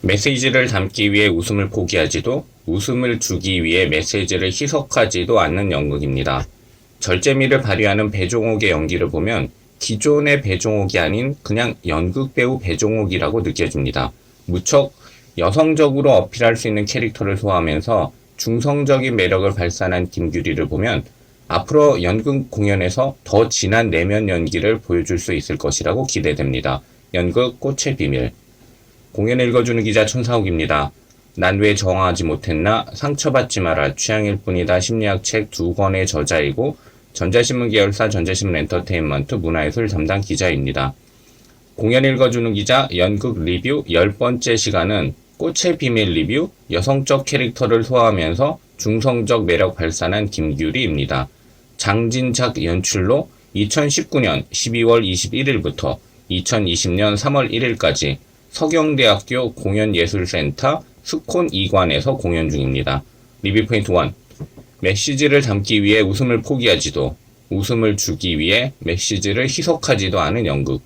메시지를 담기 위해 웃음을 포기하지도 웃음을 주기 위해 메시지를 희석하지도 않는 연극입니다. 절제미를 발휘하는 배종옥의 연기를 보면 기존의 배종옥이 아닌 그냥 연극 배우 배종옥이라고 느껴집니다. 무척 여성적으로 어필할 수 있는 캐릭터를 소화하면서 중성적인 매력을 발산한 김규리를 보면 앞으로 연극 공연에서 더 진한 내면 연기를 보여줄 수 있을 것이라고 기대됩니다. 연극 꽃의 비밀. 공연 읽어주는 기자 천사욱입니다. 난 왜 정화하지 못했나? 상처받지 마라. 취향일 뿐이다. 심리학 책 2권의 저자이고 전자신문 계열사 전자신문 엔터테인먼트 문화예술 담당 기자입니다. 공연 읽어주는 기자 연극 리뷰 10번째 시간은 꽃의 비밀 리뷰 여성적 캐릭터를 소화하면서 중성적 매력 발산한 김규리입니다. 장진작 연출로 2019년 12월 21일부터 2020년 3월 1일까지 서경대학교 공연예술센터 스콘 2관에서 공연 중입니다. 리뷰 포인트 1. 메시지를 담기 위해 웃음을 포기하지도 웃음을 주기 위해 메시지를 희석하지도 않은 연극.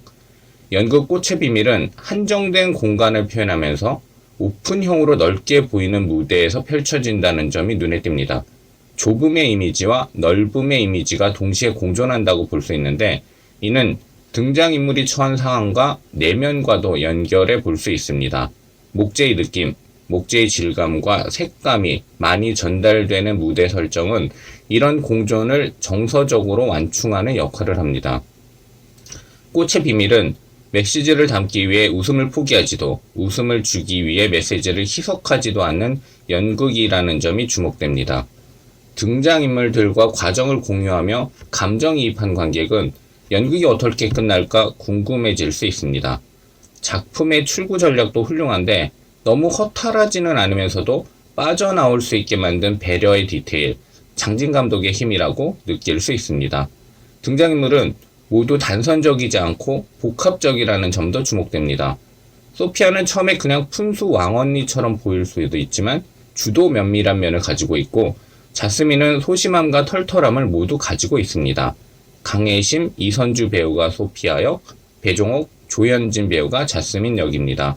연극 꽃의 비밀은 한정된 공간을 표현하면서 오픈형으로 넓게 보이는 무대에서 펼쳐진다는 점이 눈에 띕니다. 좁음의 이미지와 넓음의 이미지가 동시에 공존한다고 볼 수 있는데 이는 등장인물이 처한 상황과 내면과도 연결해 볼 수 있습니다. 목재의 느낌, 목재의 질감과 색감이 많이 전달되는 무대 설정은 이런 공존을 정서적으로 완충하는 역할을 합니다. 꽃의 비밀은 메시지를 담기 위해 웃음을 포기하지도 웃음을 주기 위해 메시지를 희석하지도 않는 연극이라는 점이 주목됩니다. 등장인물들과 과정을 공유하며 감정이입한 관객은 연극이 어떻게 끝날까 궁금해질 수 있습니다. 작품의 출구 전략도 훌륭한데 너무 허탈하지는 않으면서도 빠져나올 수 있게 만든 배려의 디테일, 장진 감독의 힘이라고 느낄 수 있습니다. 등장인물은 모두 단선적이지 않고 복합적이라는 점도 주목됩니다. 소피아는 처음에 그냥 푼수 왕언니처럼 보일 수도 있지만 주도 면밀한 면을 가지고 있고 자스민은 소심함과 털털함을 모두 가지고 있습니다. 강혜심, 이선주 배우가 소피아 역, 배종옥, 조현진 배우가 자스민 역입니다.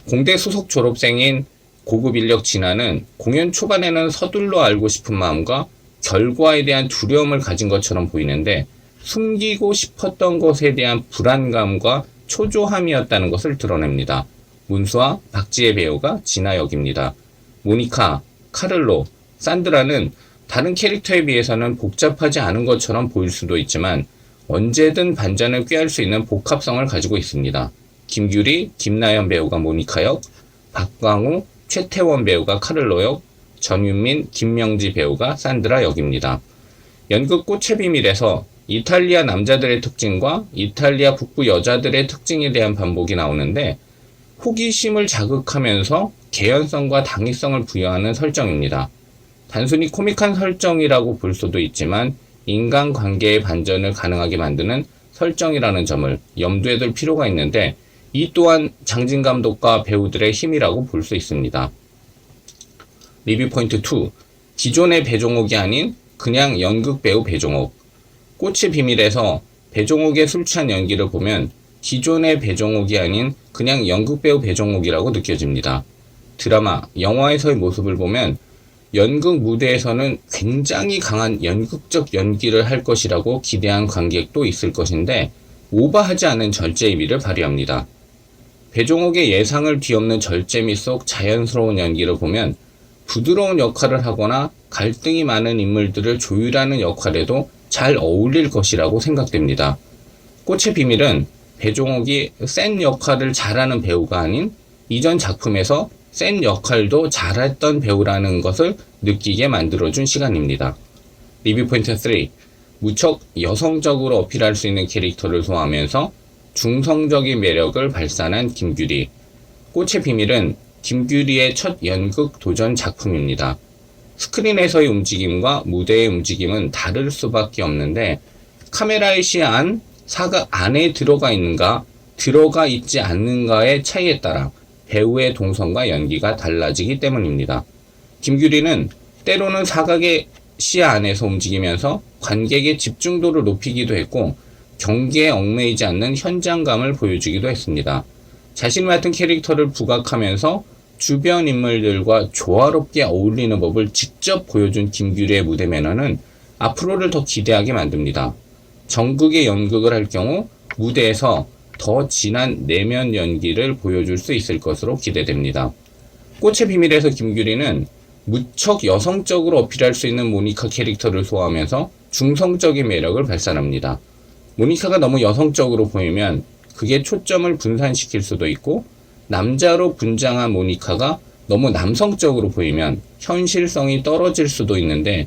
공대 수석 졸업생인 고급 인력 진아는 공연 초반에는 서둘러 알고 싶은 마음과 결과에 대한 두려움을 가진 것처럼 보이는데 숨기고 싶었던 것에 대한 불안감과 초조함이었다는 것을 드러냅니다. 문수와 박지혜 배우가 진아 역입니다. 모니카, 카를로, 산드라는 다른 캐릭터에 비해서는 복잡하지 않은 것처럼 보일 수도 있지만 언제든 반전을 꾀할 수 있는 복합성을 가지고 있습니다. 김규리, 김나연 배우가 모니카 역, 박광우, 최태원 배우가 카를로 역, 전윤민, 김명지 배우가 산드라 역입니다. 연극 꽃의 비밀에서 이탈리아 남자들의 특징과 이탈리아 북부 여자들의 특징에 대한 반복이 나오는데 호기심을 자극하면서 개연성과 당위성을 부여하는 설정입니다. 단순히 코믹한 설정이라고 볼 수도 있지만 인간관계의 반전을 가능하게 만드는 설정이라는 점을 염두에 둘 필요가 있는데 이 또한 장진 감독과 배우들의 힘이라고 볼 수 있습니다. 리뷰 포인트 2. 기존의 배종옥이 아닌 그냥 연극 배우 배종옥. 꽃의 비밀에서 배종옥의 술 취한 연기를 보면 기존의 배종옥이 아닌 그냥 연극 배우 배종옥이라고 느껴집니다. 드라마, 영화에서의 모습을 보면 연극 무대에서는 굉장히 강한 연극적 연기를 할 것이라고 기대한 관객도 있을 것인데 오버하지 않은 절제미를 발휘합니다. 배종옥의 예상을 뒤엎는 절제미 속 자연스러운 연기를 보면 부드러운 역할을 하거나 갈등이 많은 인물들을 조율하는 역할에도 잘 어울릴 것이라고 생각됩니다. 꽃의 비밀은 배종옥이 센 역할을 잘하는 배우가 아닌 이전 작품에서 센 역할도 잘했던 배우라는 것을 느끼게 만들어준 시간입니다. 리뷰 포인트 3. 무척 여성적으로 어필할 수 있는 캐릭터를 소화하면서 중성적인 매력을 발산한 김규리. 꽃의 비밀은 김규리의 첫 연극 도전 작품입니다. 스크린에서의 움직임과 무대의 움직임은 다를 수밖에 없는데 카메라의 시야 안, 사각 안에 들어가 있는가, 들어가 있지 않는가의 차이에 따라 배우의 동선과 연기가 달라지기 때문입니다. 김규리는 때로는 사각의 시야 안에서 움직이면서 관객의 집중도를 높이기도 했고 경기에 얽매이지 않는 현장감을 보여주기도 했습니다. 자신 맡은 캐릭터를 부각하면서 주변 인물들과 조화롭게 어울리는 법을 직접 보여준 김규리의 무대 매너는 앞으로를 더 기대하게 만듭니다. 전국의 연극을 할 경우 무대에서 더 진한 내면 연기를 보여줄 수 있을 것으로 기대됩니다. 꽃의 비밀에서 김규리는 무척 여성적으로 어필할 수 있는 모니카 캐릭터를 소화하면서 중성적인 매력을 발산합니다. 모니카가 너무 여성적으로 보이면 그게 초점을 분산시킬 수도 있고, 남자로 분장한 모니카가 너무 남성적으로 보이면 현실성이 떨어질 수도 있는데,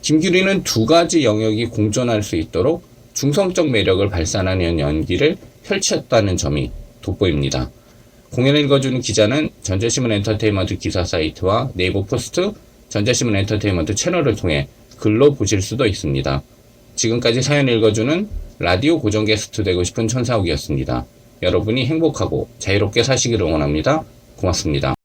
김규리는 두 가지 영역이 공존할 수 있도록 중성적 매력을 발산하는 연기를 펼쳤다는 점이 돋보입니다. 공연을 읽어주는 기자는 전자신문 엔터테인먼트 기사 사이트와 네이버 포스트, 전자신문 엔터테인먼트 채널을 통해 글로 보실 수도 있습니다. 지금까지 사연 읽어주는 라디오 고정 게스트 되고 싶은 천사욱이었습니다. 여러분이 행복하고 자유롭게 사시기를 응원합니다. 고맙습니다.